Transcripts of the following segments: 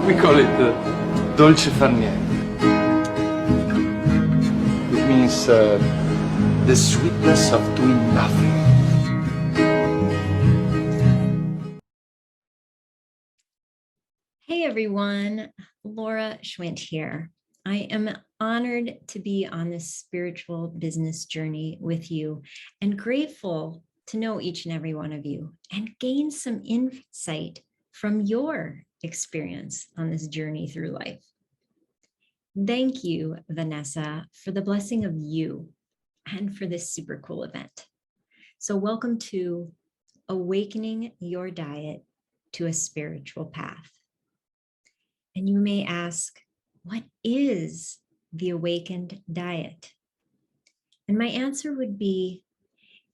We call it dolce far niente. It means the sweetness of doing nothing. Hey everyone, Laura Schwint here. I am honored to be on this spiritual business journey with you and grateful to know each and every one of you and gain some insight from your experience on this journey through life. Thank you, Vanessa, for the blessing of you and for this super cool event. So welcome to Awakening Your Diet to a Spiritual Path. And you may ask, what is the awakened diet? And my answer would be,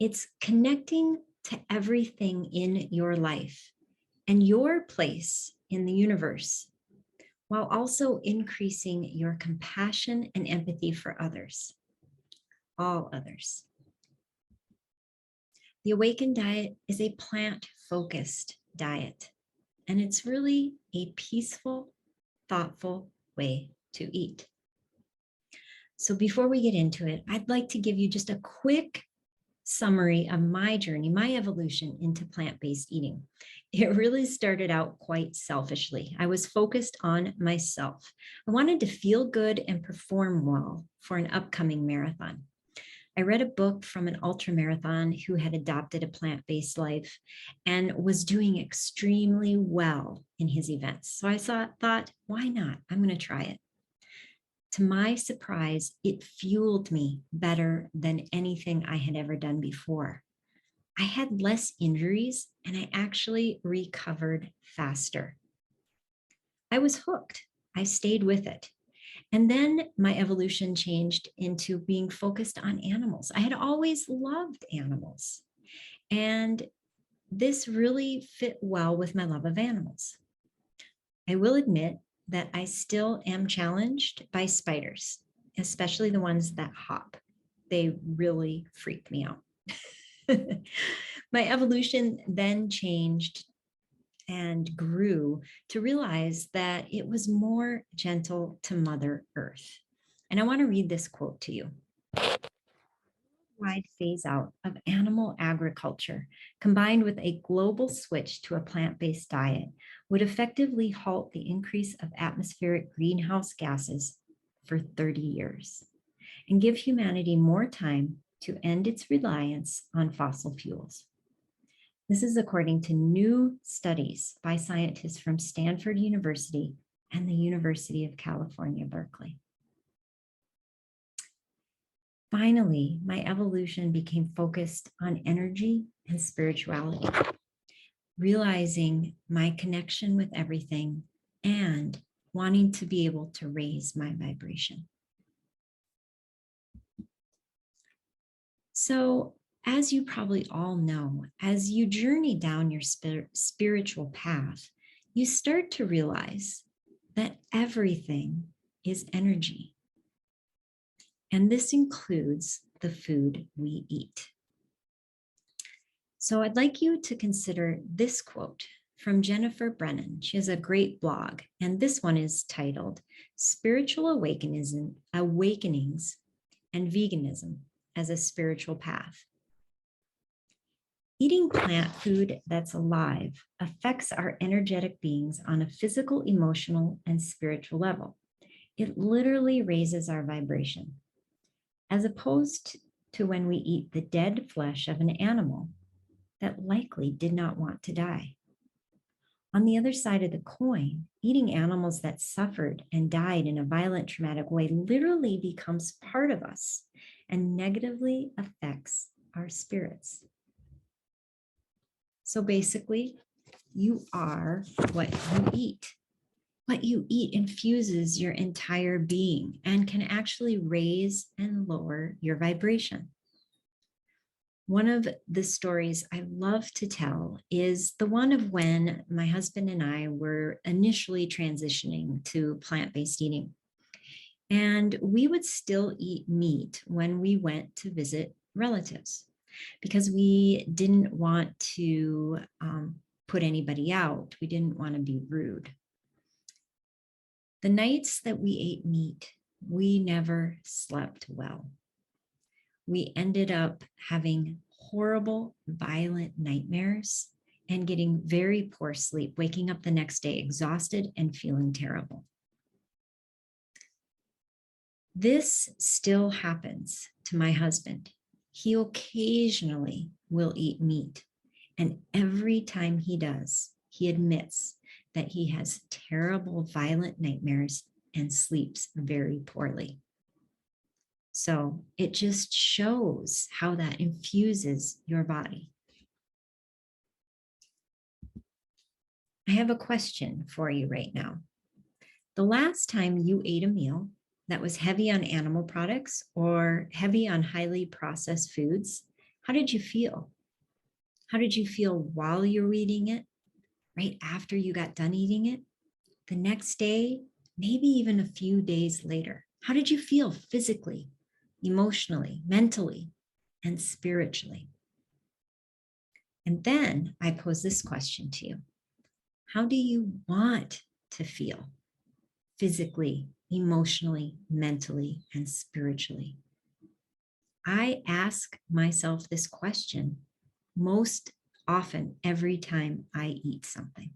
it's connecting to everything in your life and your place in the universe, while also increasing your compassion and empathy for others, all others. The awakened diet is a plant-focused diet, and it's really a peaceful, thoughtful way to eat. So before we get into it, I'd like to give you just a quick summary of my journey, my evolution into plant-based eating. It really started out quite selfishly. I was focused on myself. I wanted to feel good and perform well for an upcoming marathon. I read a book from an ultramarathon who had adopted a plant-based life and was doing extremely well in his events. So I thought, why not? I'm going to try it. To my surprise, it fueled me better than anything I had ever done before. I had less injuries and I actually recovered faster. I was hooked. I stayed with it. And then my evolution changed into being focused on animals. I had always loved animals, and this really fit well with my love of animals. I will admit that I still am challenged by spiders, especially the ones that hop. They really freak me out. My evolution then changed and grew to realize that it was more gentle to Mother Earth. And I want to read this quote to you. Wide phase out of animal agriculture combined with a global switch to a plant-based diet would effectively halt the increase of atmospheric greenhouse gases for 30 years and give humanity more time to end its reliance on fossil fuels. This is according to new studies by scientists from Stanford University and the University of California, Berkeley. Finally, my evolution became focused on energy and spirituality, realizing my connection with everything and wanting to be able to raise my vibration. So, as you probably all know, as you journey down your spiritual path, you start to realize that everything is energy. And this includes the food we eat. So I'd like you to consider this quote from Jennifer Brennan. She has a great blog, and this one is titled Spiritual Awakenings and Veganism as a Spiritual Path. Eating plant food that's alive affects our energetic beings on a physical, emotional, and spiritual level. It literally raises our vibration. As opposed to when we eat the dead flesh of an animal that likely did not want to die. On the other side of the coin, eating animals that suffered and died in a violent, traumatic way literally becomes part of us and negatively affects our spirits. So basically, you are what you eat. What you eat infuses your entire being and can actually raise and lower your vibration. One of the stories I love to tell is the one of when my husband and I were initially transitioning to plant-based eating. And we would still eat meat when we went to visit relatives because we didn't want to put anybody out. We didn't want to be rude. The nights that we ate meat, we never slept well. We ended up having horrible, violent nightmares and getting very poor sleep, waking up the next day exhausted and feeling terrible. This still happens to my husband. He occasionally will eat meat, and every time he does, he admits that he has terrible, violent nightmares and sleeps very poorly. So it just shows how that infuses your body. I have a question for you right now. The last time you ate a meal that was heavy on animal products or heavy on highly processed foods, how did you feel? How did you feel while you were eating it? Right after you got done eating it? The next day? Maybe even a few days later? How did you feel physically, emotionally, mentally, and spiritually? And then I pose this question to you. How do you want to feel physically, emotionally, mentally, and spiritually? I ask myself this question most often every time I eat something.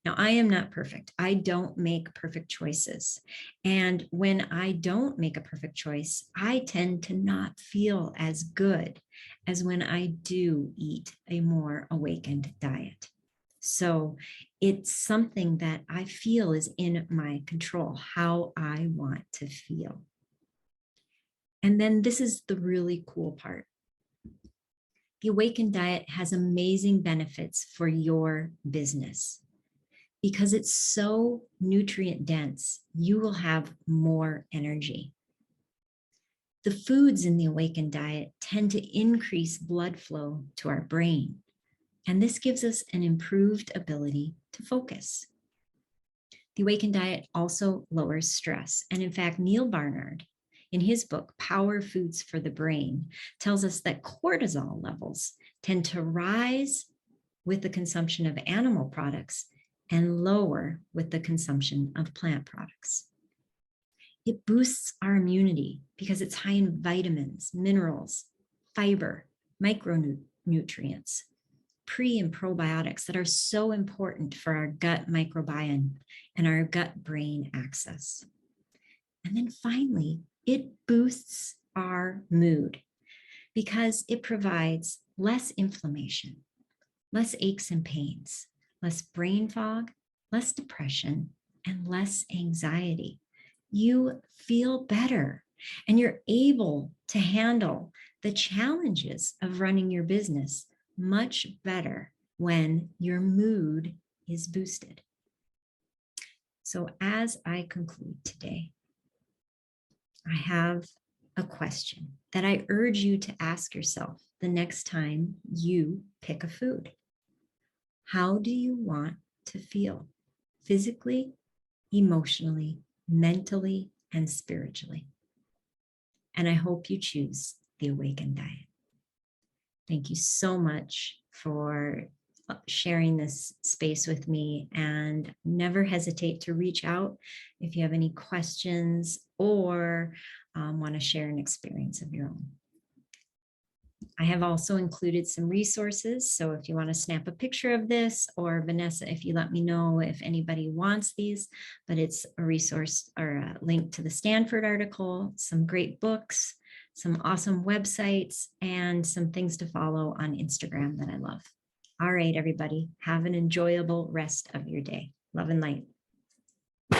Now, I am not perfect. I don't make perfect choices. And when I don't make a perfect choice, I tend to not feel as good as when I do eat a more awakened diet. So it's something that I feel is in my control, how I want to feel. And then this is the really cool part. The Awakened Diet has amazing benefits for your business. Because it's so nutrient dense, you will have more energy. The foods in the Awakened Diet tend to increase blood flow to our brain, and this gives us an improved ability to focus. The Awakened Diet also lowers stress, and in fact, Neil Barnard, in his book, Power Foods for the Brain, tells us that cortisol levels tend to rise with the consumption of animal products and lower with the consumption of plant products. It boosts our immunity because it's high in vitamins, minerals, fiber, micronutrients, pre and probiotics that are so important for our gut microbiome and our gut-brain axis. And then finally, it boosts our mood because it provides less inflammation, less aches and pains, less brain fog, less depression, and less anxiety. You feel better and you're able to handle the challenges of running your business much better when your mood is boosted. So as I conclude today, I have a question that I urge you to ask yourself the next time you pick a food. How do you want to feel physically, emotionally, mentally, and spiritually? And I hope you choose the Awakened Diet. Thank you so much for sharing this space with me, and never hesitate to reach out if you have any questions or want to share an experience of your own. I have also included some resources. So if you want to snap a picture of this, or Vanessa, if you let me know if anybody wants these, but it's a resource or a link to the Stanford article, some great books, some awesome websites, and some things to follow on Instagram that I love. All right, everybody, have an enjoyable rest of your day. Love and light.